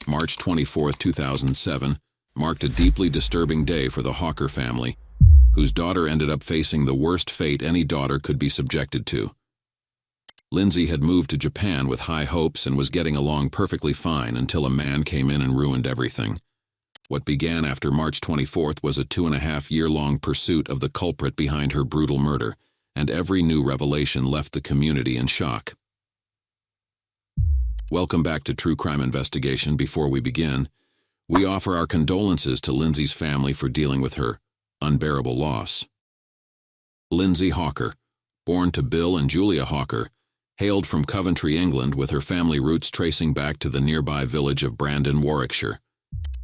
March 24, 2007, marked a deeply disturbing day for the Hawker family, whose daughter ended up facing the worst fate any daughter could be subjected to. Lindsay had moved to Japan with high hopes and was getting along perfectly fine until a man came in and ruined everything. What began after March 24th was a 2.5-year-long pursuit of the culprit behind her brutal murder, and every new revelation left the community in shock. Welcome back to True Crime Investigation. Before we begin, we offer our condolences to Lindsay's family for dealing with her unbearable loss. Lindsay Hawker, born to Bill and Julia Hawker, hailed from Coventry, England, with her family roots tracing back to the nearby village of Brandon, Warwickshire.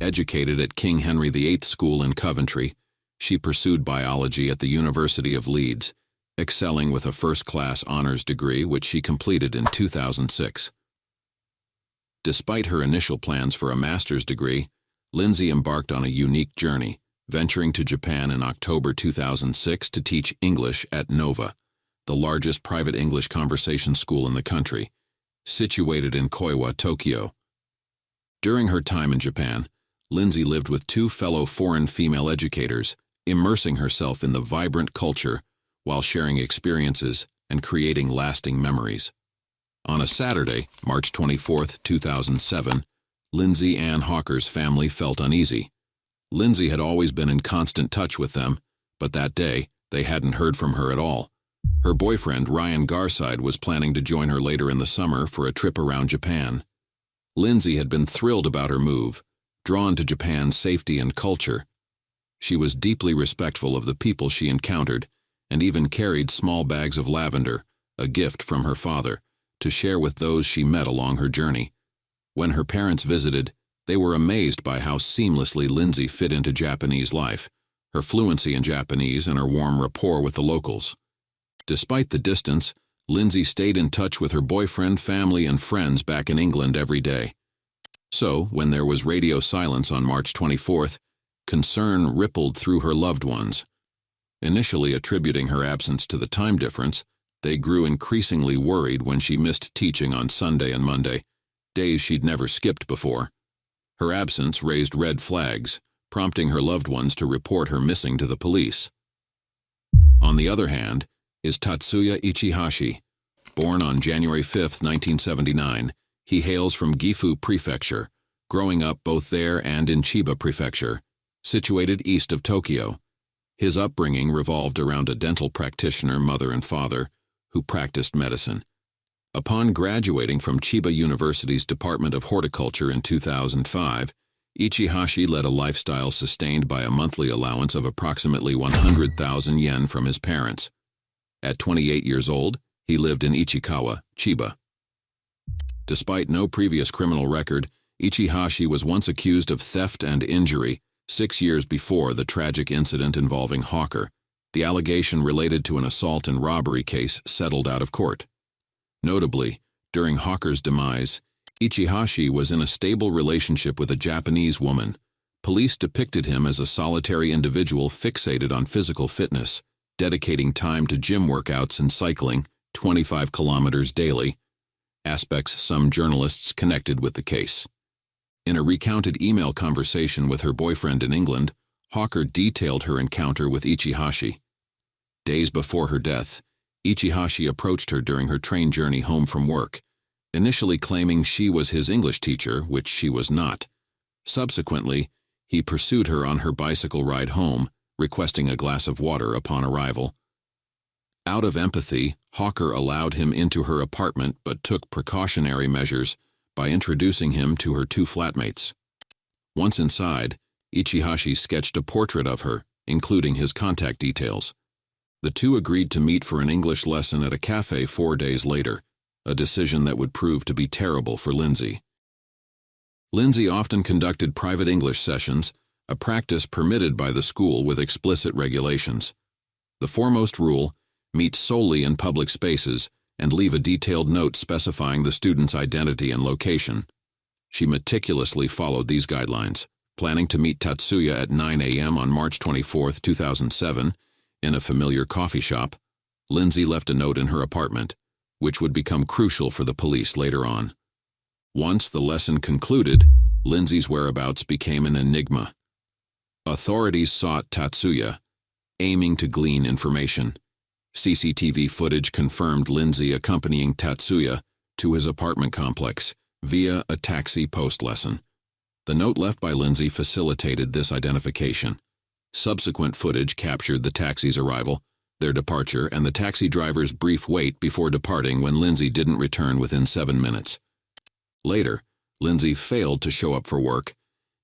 Educated at King Henry VIII School in Coventry, she pursued biology at the University of Leeds, excelling with a first-class honors degree which she completed in 2006. Despite her initial plans for a master's degree, Lindsay embarked on a unique journey, venturing to Japan in October 2006 to teach English at Nova, the largest private English conversation school in the country, situated in Koiwa, Tokyo. During her time in Japan, Lindsay lived with two fellow foreign female educators, immersing herself in the vibrant culture while sharing experiences and creating lasting memories. On a Saturday, March 24, 2007, Lindsay Ann Hawker's family felt uneasy. Lindsay had always been in constant touch with them, but that day, they hadn't heard from her at all. Her boyfriend, Ryan Garside, was planning to join her later in the summer for a trip around Japan. Lindsay had been thrilled about her move, drawn to Japan's safety and culture. She was deeply respectful of the people she encountered, and even carried small bags of lavender, a gift from her father, to share with those she met along her journey. When her parents visited, they were amazed by how seamlessly Lindsay fit into Japanese life, her fluency in Japanese and her warm rapport with the locals. Despite the distance, Lindsay stayed in touch with her boyfriend, family, and friends back in England every day. So, when there was radio silence on March 24th, concern rippled through her loved ones. Initially attributing her absence to the time difference, they grew increasingly worried when she missed teaching on Sunday and Monday, days she'd never skipped before. Her absence raised red flags, prompting her loved ones to report her missing to the police. On the other hand, is Tatsuya Ichihashi. Born on January 5, 1979, he hails from Gifu Prefecture, growing up both there and in Chiba Prefecture, situated east of Tokyo. His upbringing revolved around a dental practitioner mother and father who practiced medicine. Upon graduating from Chiba University's Department of Horticulture in 2005, Ichihashi led a lifestyle sustained by a monthly allowance of approximately 100,000 yen from his parents. At 28 years old, he lived in Ichikawa, Chiba. Despite no previous criminal record, Ichihashi was once accused of theft and injury 6 years before the tragic incident involving Hawker. The allegation related to an assault and robbery case settled out of court. Notably, during Hawker's demise, Ichihashi was in a stable relationship with a Japanese woman. Police depicted him as a solitary individual fixated on physical fitness, dedicating time to gym workouts and cycling, 25 kilometers daily, aspects some journalists connected with the case. In a recounted email conversation with her boyfriend in England, Hawker detailed her encounter with Ichihashi. Days before her death, Ichihashi approached her during her train journey home from work, initially claiming she was his English teacher, which she was not. Subsequently, he pursued her on her bicycle ride home, requesting a glass of water upon arrival. Out of empathy, Hawker allowed him into her apartment but took precautionary measures by introducing him to her two flatmates. Once inside, Ichihashi sketched a portrait of her, including his contact details. The two agreed to meet for an English lesson at a cafe 4 days later, a decision that would prove to be terrible for Lindsay. Lindsay often conducted private English sessions, a practice permitted by the school with explicit regulations. The foremost rule: meet solely in public spaces and leave a detailed note specifying the student's identity and location. She meticulously followed these guidelines, planning to meet Tatsuya at 9 a.m. on March 24, 2007, in a familiar coffee shop. Lindsay left a note in her apartment, which would become crucial for the police later on. Once the lesson concluded, Lindsay's whereabouts became an enigma. Authorities sought Tatsuya, aiming to glean information. CCTV footage confirmed Lindsay accompanying Tatsuya to his apartment complex via a taxi post lesson. The note left by Lindsay facilitated this identification. Subsequent footage captured the taxi's arrival, their departure, and the taxi driver's brief wait before departing when Lindsay didn't return within 7 minutes. Later, Lindsay failed to show up for work,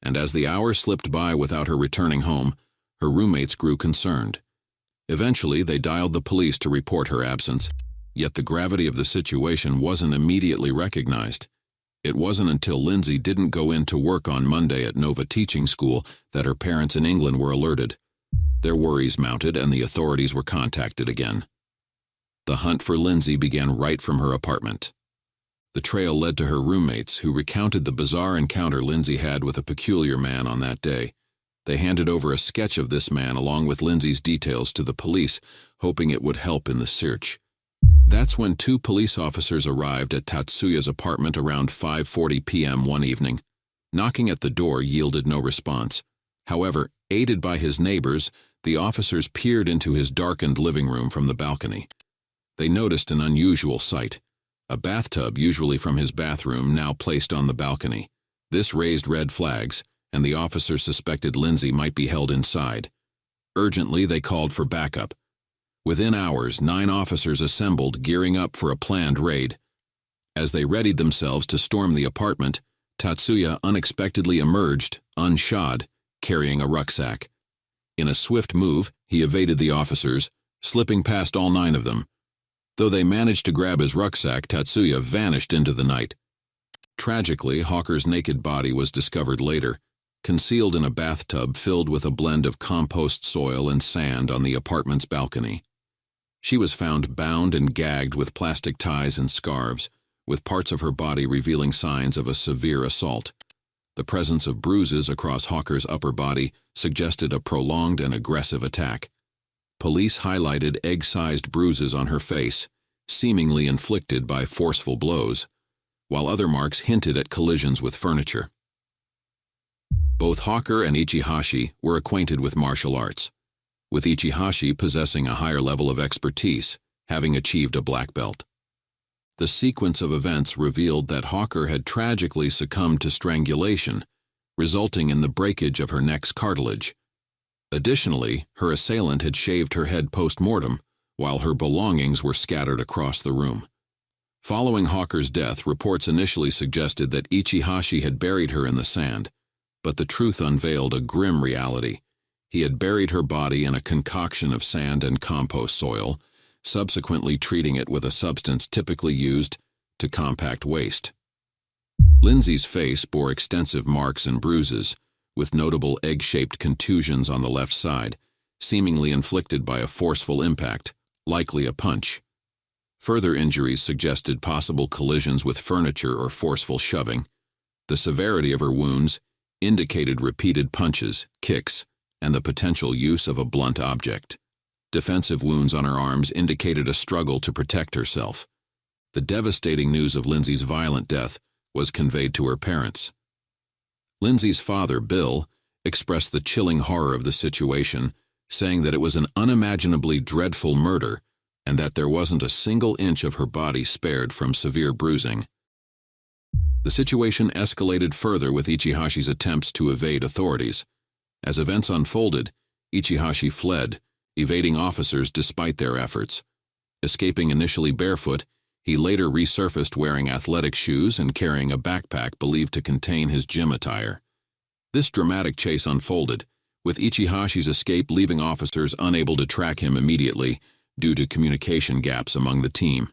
and as the hours slipped by without her returning home, her roommates grew concerned. Eventually, they dialed the police to report her absence, yet the gravity of the situation wasn't immediately recognized. It wasn't until Lindsay didn't go in to work on Monday at Nova Teaching School that her parents in England were alerted. Their worries mounted and the authorities were contacted again. The hunt for Lindsay began right from her apartment. The trail led to her roommates, who recounted the bizarre encounter Lindsay had with a peculiar man on that day. They handed over a sketch of this man along with Lindsay's details to the police, hoping it would help in the search. That's when 2 police officers arrived at Tatsuya's apartment around 5:40 p.m. one evening. Knocking at the door yielded no response. However, aided by his neighbors, the officers peered into his darkened living room from the balcony. They noticed an unusual sight: a bathtub, usually from his bathroom, now placed on the balcony. This raised red flags, and the officers suspected Lindsay might be held inside. Urgently, they called for backup. Within hours, 9 officers assembled, gearing up for a planned raid. As they readied themselves to storm the apartment, Tatsuya unexpectedly emerged, unshod, carrying a rucksack. In a swift move, he evaded the officers, slipping past all 9 of them. Though they managed to grab his rucksack, Tatsuya vanished into the night. Tragically, Hawker's naked body was discovered later, concealed in a bathtub filled with a blend of compost soil and sand on the apartment's balcony. She was found bound and gagged with plastic ties and scarves, with parts of her body revealing signs of a severe assault. The presence of bruises across Hawker's upper body suggested a prolonged and aggressive attack. Police highlighted egg-sized bruises on her face, seemingly inflicted by forceful blows, while other marks hinted at collisions with furniture. Both Hawker and Ichihashi were acquainted with martial arts, with Ichihashi possessing a higher level of expertise, having achieved a black belt. The sequence of events revealed that Hawker had tragically succumbed to strangulation, resulting in the breakage of her neck's cartilage. Additionally, her assailant had shaved her head post-mortem, while her belongings were scattered across the room. Following Hawker's death, reports initially suggested that Ichihashi had buried her in the sand, but the truth unveiled a grim reality. He had buried her body in a concoction of sand and compost soil, subsequently treating it with a substance typically used to compact waste. Lindsay's face bore extensive marks and bruises, with notable egg-shaped contusions on the left side, seemingly inflicted by a forceful impact, likely a punch. Further injuries suggested possible collisions with furniture or forceful shoving. The severity of her wounds indicated repeated punches, kicks, and the potential use of a blunt object. Defensive wounds on her arms indicated a struggle to protect herself. The devastating news of Lindsay's violent death was conveyed to her parents. Lindsay's father, Bill, expressed the chilling horror of the situation, saying that it was an unimaginably dreadful murder and that there wasn't a single inch of her body spared from severe bruising. The situation escalated further with Ichihashi's attempts to evade authorities. As events unfolded, Ichihashi fled, evading officers despite their efforts. Escaping initially barefoot, he later resurfaced wearing athletic shoes and carrying a backpack believed to contain his gym attire. This dramatic chase unfolded, with Ichihashi's escape leaving officers unable to track him immediately due to communication gaps among the team.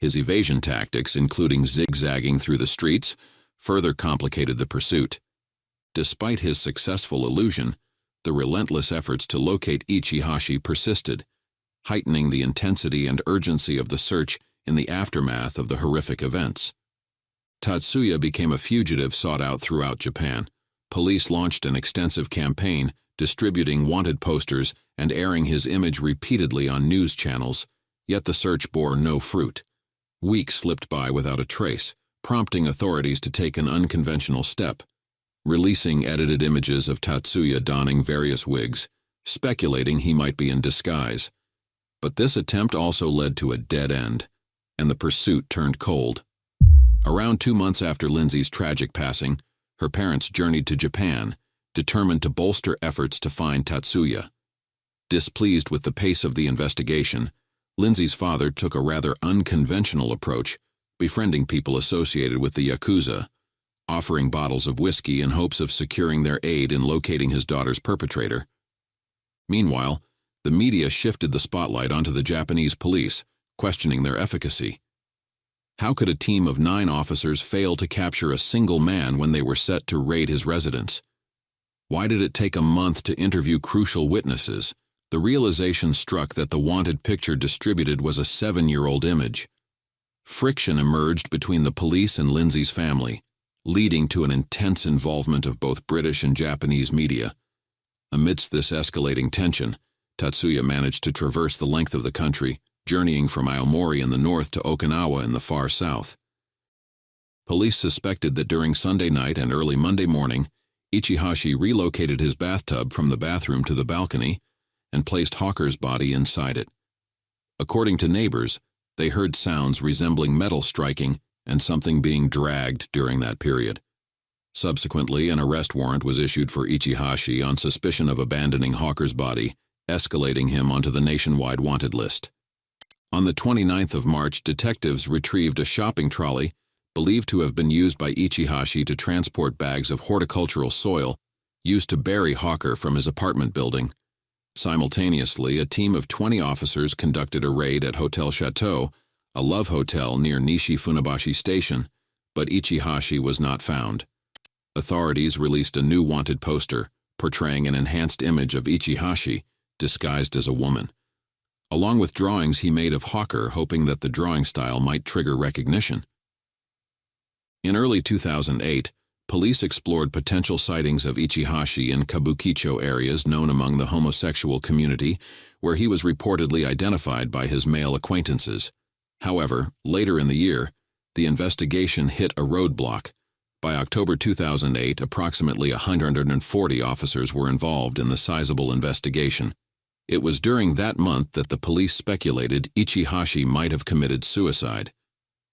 His evasion tactics, including zigzagging through the streets, further complicated the pursuit. Despite his successful elusion, the relentless efforts to locate Ichihashi persisted, heightening the intensity and urgency of the search in the aftermath of the horrific events. Tatsuya became a fugitive sought out throughout Japan. Police launched an extensive campaign, distributing wanted posters and airing his image repeatedly on news channels, yet the search bore no fruit. Weeks slipped by without a trace, prompting authorities to take an unconventional step: releasing edited images of Tatsuya donning various wigs, speculating he might be in disguise. But this attempt also led to a dead end, and the pursuit turned cold. Around 2 months after Lindsay's tragic passing, her parents journeyed to Japan, determined to bolster efforts to find Tatsuya. Displeased with the pace of the investigation, Lindsay's father took a rather unconventional approach, befriending people associated with the Yakuza, offering bottles of whiskey in hopes of securing their aid in locating his daughter's perpetrator. Meanwhile, the media shifted the spotlight onto the Japanese police, questioning their efficacy. How could a team of 9 officers fail to capture a single man when they were set to raid his residence? Why did it take a month to interview crucial witnesses? The realization struck that the wanted picture distributed was a 7-year-old image. Friction emerged between the police and Lindsay's family, leading to an intense involvement of both British and Japanese media. Amidst this escalating tension, Tatsuya managed to traverse the length of the country, journeying from Aomori in the north to Okinawa in the far south. Police suspected that during Sunday night and early Monday morning, Ichihashi relocated his bathtub from the bathroom to the balcony and placed Hawker's body inside it. According to neighbors, they heard sounds resembling metal striking and something being dragged during that period. Subsequently, an arrest warrant was issued for Ichihashi on suspicion of abandoning Hawker's body, escalating him onto the nationwide wanted list. On the 29th of March, detectives retrieved a shopping trolley believed to have been used by Ichihashi to transport bags of horticultural soil used to bury Hawker from his apartment building. Simultaneously, a team of 20 officers conducted a raid at Hotel Chateau, a love hotel near Nishi Funabashi Station, but Ichihashi was not found. Authorities released a new wanted poster, portraying an enhanced image of Ichihashi, disguised as a woman, along with drawings he made of Hawker, hoping that the drawing style might trigger recognition. In early 2008, police explored potential sightings of Ichihashi in Kabukicho areas known among the homosexual community, where he was reportedly identified by his male acquaintances. However, later in the year, the investigation hit a roadblock. By October 2008, approximately 140 officers were involved in the sizable investigation. It was during that month that the police speculated Ichihashi might have committed suicide.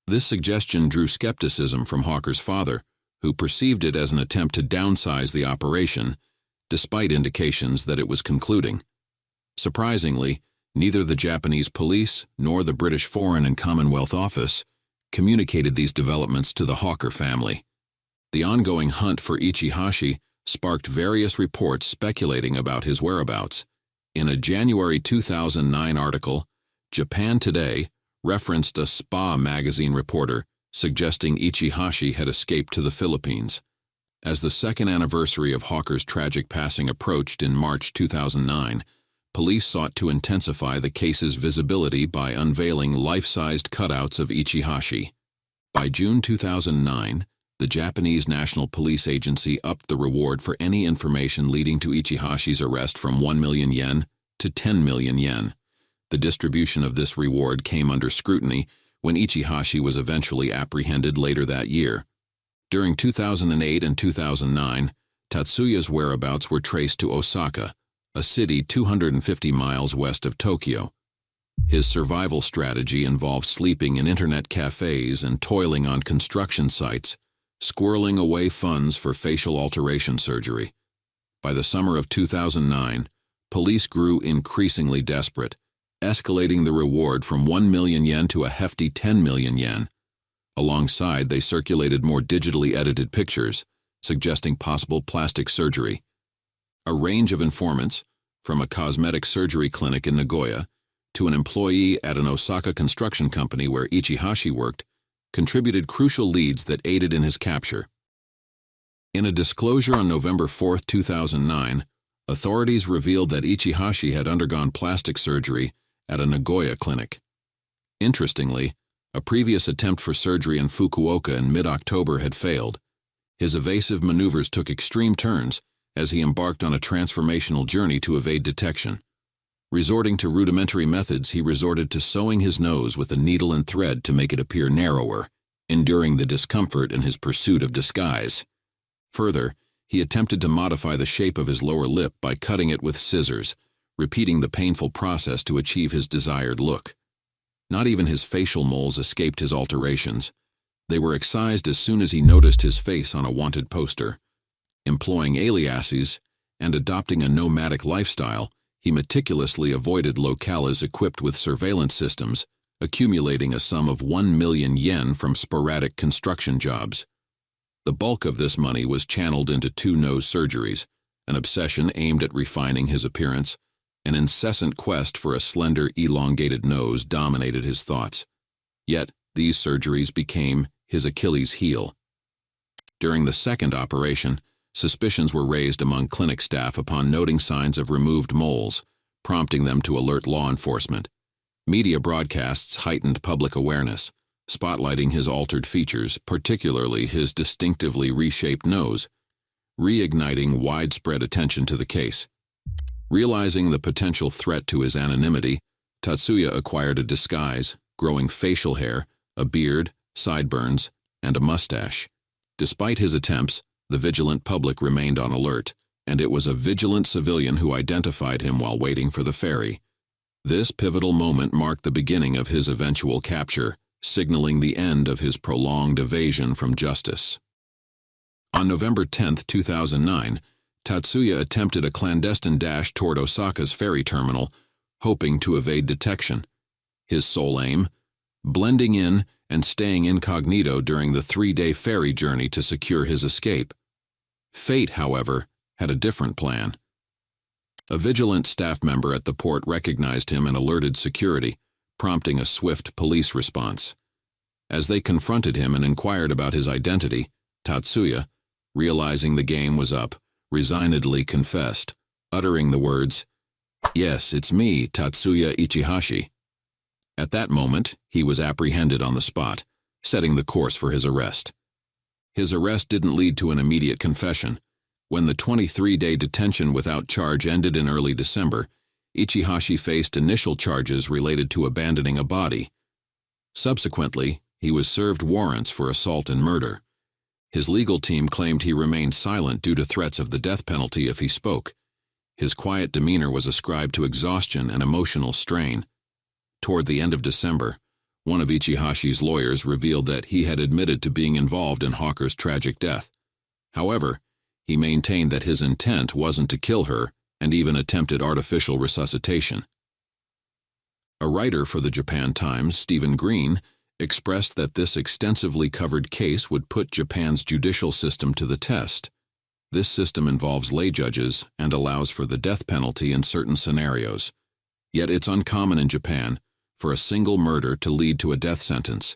This suggestion drew skepticism from Hawker's father, who perceived it as an attempt to downsize the operation, despite indications that it was concluding. Surprisingly, neither the Japanese police nor the British Foreign and Commonwealth Office communicated these developments to the Hawker family. The ongoing hunt for Ichihashi sparked various reports speculating about his whereabouts. In a January 2009 article, Japan Today referenced a Spa magazine reporter suggesting Ichihashi had escaped to the Philippines. As the second anniversary of Hawker's tragic passing approached in March 2009, police sought to intensify the case's visibility by unveiling life-sized cutouts of Ichihashi. By June 2009, the Japanese National Police Agency upped the reward for any information leading to Ichihashi's arrest from 1 million yen to 10 million yen. The distribution of this reward came under scrutiny when Ichihashi was eventually apprehended later that year. During 2008 and 2009, Tatsuya's whereabouts were traced to Osaka, a city 250 miles west of Tokyo. His survival strategy involved sleeping in internet cafes and toiling on construction sites, squirreling away funds for facial alteration surgery. By the summer of 2009, police grew increasingly desperate, escalating the reward from 1 million yen to a hefty 10 million yen. Alongside, they circulated more digitally edited pictures, suggesting possible plastic surgery. A range of informants, from a cosmetic surgery clinic in Nagoya to an employee at an Osaka construction company where Ichihashi worked, contributed crucial leads that aided in his capture. In a disclosure on November 4, 2009, authorities revealed that Ichihashi had undergone plastic surgery at a Nagoya clinic. Interestingly, a previous attempt for surgery in Fukuoka in mid-October had failed. His evasive maneuvers took extreme turns as he embarked on a transformational journey to evade detection. Resorting to rudimentary methods, he resorted to sewing his nose with a needle and thread to make it appear narrower, enduring the discomfort in his pursuit of disguise. Further, He attempted to modify the shape of his lower lip by cutting it with scissors, repeating the painful process to achieve his desired look. Not even his facial moles escaped his alterations. They were excised as soon as he noticed his face on a wanted poster. Employing aliases and adopting a nomadic lifestyle, he meticulously avoided locales equipped with surveillance systems, accumulating a sum of 1 million yen from sporadic construction jobs. The bulk of this money was channeled into 2 nose surgeries, an obsession aimed at refining his appearance. An incessant quest for a slender, elongated nose dominated his thoughts. Yet, these surgeries became his Achilles heel. During the second operation, suspicions were raised among clinic staff upon noting signs of removed moles, prompting them to alert law enforcement. Media broadcasts heightened public awareness, spotlighting his altered features, particularly his distinctively reshaped nose, reigniting widespread attention to the case. Realizing the potential threat to his anonymity, Tatsuya acquired a disguise, growing facial hair, a beard, sideburns, and a mustache. Despite his attempts, the vigilant public remained on alert, and it was a vigilant civilian who identified him while waiting for the ferry. This pivotal moment marked the beginning of his eventual capture, signaling the end of his prolonged evasion from justice. On November 10, 2009, Tatsuya attempted a clandestine dash toward Osaka's ferry terminal, hoping to evade detection. His sole aim? Blending in and staying incognito during the 3-day ferry journey to secure his escape. Fate, however, had a different plan. A vigilant staff member at the port recognized him and alerted security, prompting a swift police response. As they confronted him and inquired about his identity, Tatsuya, realizing the game was up, resignedly confessed, uttering the words, "Yes, it's me, Tatsuya Ichihashi." At that moment, he was apprehended on the spot, setting the course for his arrest. His arrest didn't lead to an immediate confession. When the 23-day detention without charge ended in early December, Ichihashi faced initial charges related to abandoning a body. Subsequently, he was served warrants for assault and murder. His legal team claimed he remained silent due to threats of the death penalty if he spoke. His quiet demeanor was ascribed to exhaustion and emotional strain. Toward the end of December, one of Ichihashi's lawyers revealed that he had admitted to being involved in Hawker's tragic death. However, he maintained that his intent wasn't to kill her and even attempted artificial resuscitation. A writer for the Japan Times, Stephen Green, expressed that this extensively covered case would put Japan's judicial system to the test. This system involves lay judges and allows for the death penalty in certain scenarios. Yet it's uncommon in Japan for a single murder to lead to a death sentence.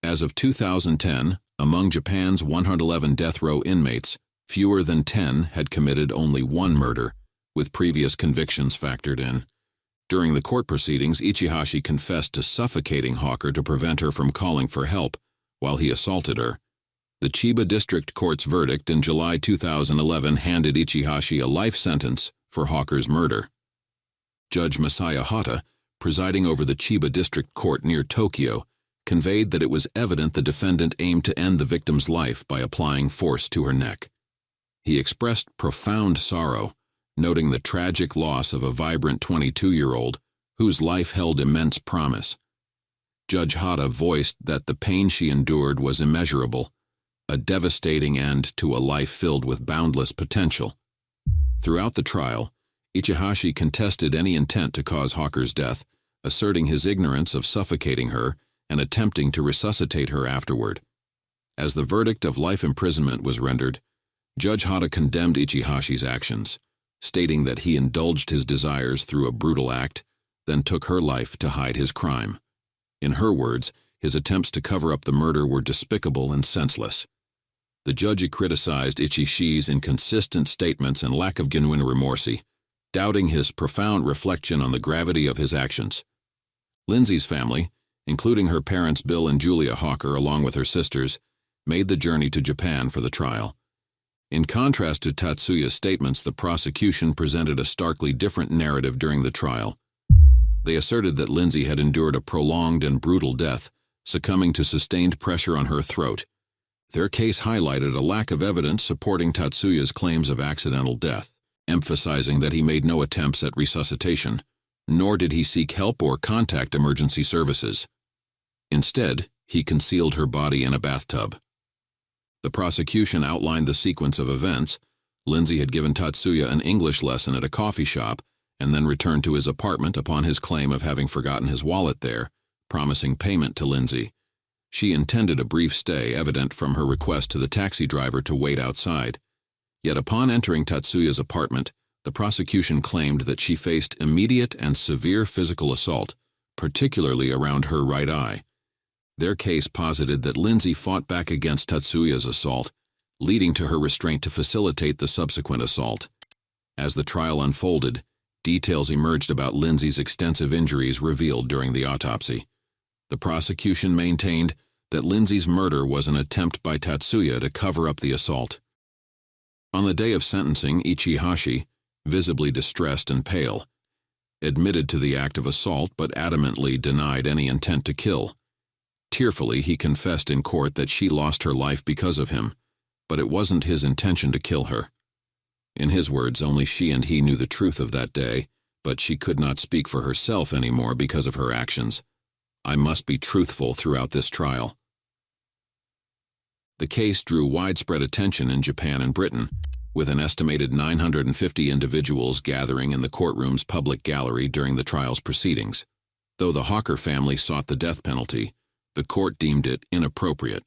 As of 2010, among Japan's 111 death row inmates, fewer than 10 had committed only 1 murder, with previous convictions factored in. During the court proceedings, Ichihashi confessed to suffocating Hawker to prevent her from calling for help while he assaulted her. The Chiba District Court's verdict in July 2011 handed Ichihashi a life sentence for Hawker's murder. Judge Masaya Hata, presiding over the Chiba District Court near Tokyo, conveyed that it was evident the defendant aimed to end the victim's life by applying force to her neck. He expressed profound sorrow, noting the tragic loss of a vibrant 22-year-old whose life held immense promise. Judge Hata voiced that the pain she endured was immeasurable, a devastating end to a life filled with boundless potential. Throughout the trial, Ichihashi contested any intent to cause Hawker's death, asserting his ignorance of suffocating her and attempting to resuscitate her afterward. As the verdict of life imprisonment was rendered, Judge Hata condemned Ichihashi's actions, stating that he indulged his desires through a brutal act, then took her life to hide his crime. In her words, his attempts to cover up the murder were despicable and senseless. The judge criticized Ichihashi's inconsistent statements and lack of genuine remorse, doubting his profound reflection on the gravity of his actions. Lindsay's family, including her parents Bill and Julia Hawker along with her sisters, made the journey to Japan for the trial. In contrast to Tatsuya's statements, the prosecution presented a starkly different narrative during the trial. They asserted that Lindsay had endured a prolonged and brutal death, succumbing to sustained pressure on her throat. Their case highlighted a lack of evidence supporting Tatsuya's claims of accidental death, emphasizing that he made no attempts at resuscitation, nor did he seek help or contact emergency services. Instead, he concealed her body in a bathtub. The prosecution outlined the sequence of events. Lindsay had given Tatsuya an English lesson at a coffee shop and then returned to his apartment upon his claim of having forgotten his wallet there, promising payment to Lindsay. She intended a brief stay, evident from her request to the taxi driver to wait outside. Yet upon entering Tatsuya's apartment, the prosecution claimed that she faced immediate and severe physical assault, particularly around her right eye. Their case posited that Lindsay fought back against Tatsuya's assault, leading to her restraint to facilitate the subsequent assault. As the trial unfolded, details emerged about Lindsay's extensive injuries revealed during the autopsy. The prosecution maintained that Lindsay's murder was an attempt by Tatsuya to cover up the assault. On the day of sentencing, Ichikawa, visibly distressed and pale, admitted to the act of assault but adamantly denied any intent to kill. Tearfully, he confessed in court that she lost her life because of him, but it wasn't his intention to kill her. In his words, only she and he knew the truth of that day, but she could not speak for herself anymore because of her actions. I must be truthful throughout this trial. The case drew widespread attention in Japan and Britain, with an estimated 950 individuals gathering in the courtroom's public gallery during the trial's proceedings. Though the Hawker family sought the death penalty, the court deemed it inappropriate.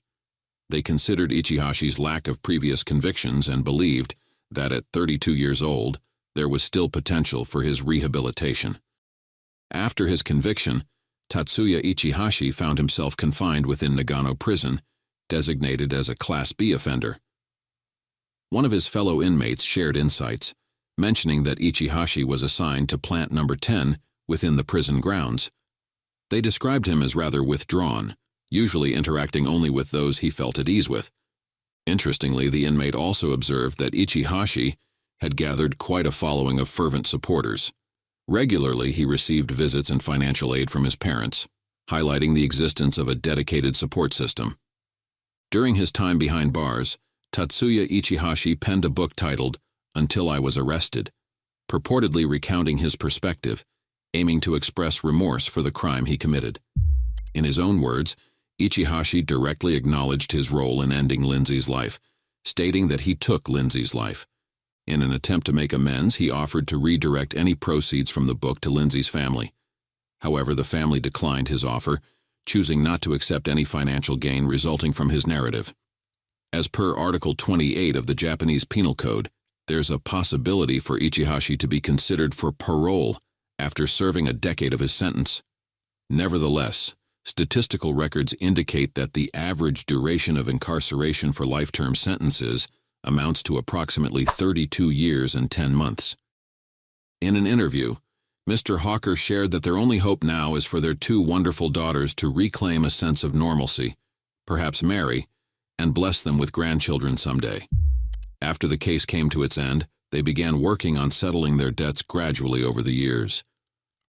They considered Ichikawa's lack of previous convictions and believed that at 32 years old, there was still potential for his rehabilitation. After his conviction, Tatsuya Ichikawa found himself confined within Nagano prison, designated as a Class B offender. One of his fellow inmates shared insights, mentioning that Ichikawa was assigned to plant number 10 within the prison grounds. They described him as rather withdrawn, usually interacting only with those he felt at ease with. Interestingly, the inmate also observed that Ichikawa had gathered quite a following of fervent supporters. Regularly, he received visits and financial aid from his parents, highlighting the existence of a dedicated support system. During his time behind bars, Tatsuya Ichikawa penned a book titled Until I Was Arrested, purportedly recounting his perspective, aiming to express remorse for the crime he committed. In his own words, Ichikawa directly acknowledged his role in ending Lindsay's life, stating that he took Lindsay's life. In an attempt to make amends, he offered to redirect any proceeds from the book to Lindsay's family. However, the family declined his offer, choosing not to accept any financial gain resulting from his narrative. As per Article 28 of the Japanese Penal Code, there's a possibility for Ichikawa to be considered for parole after serving a decade of his sentence. Nevertheless, statistical records indicate that the average duration of incarceration for life-term sentences amounts to approximately 32 years and 10 months. In an interview, Mr. Hawker shared that their only hope now is for their two wonderful daughters to reclaim a sense of normalcy, perhaps marry, and bless them with grandchildren someday. After the case came to its end, they began working on settling their debts gradually over the years.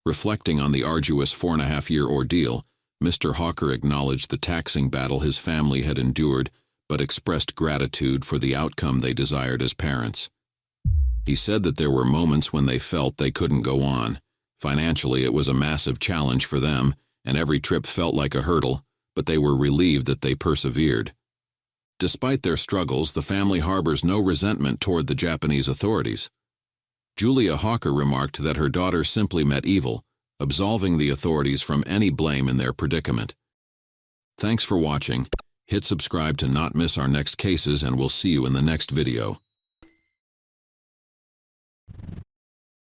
Reflecting on the arduous 4.5-year ordeal, Mr. Hawker acknowledged the taxing battle his family had endured, but expressed gratitude for the outcome they desired as parents. He said that there were moments when they felt they couldn't go on. Financially, it was a massive challenge for them, and every trip felt like a hurdle, but they were relieved that they persevered. Despite their struggles, the family harbors no resentment toward the Japanese authorities. Julia Hawker remarked that her daughter simply met evil, absolving the authorities from any blame in their predicament. Thanks for watching. Hit subscribe to not miss our next cases, and we'll see you in the next video.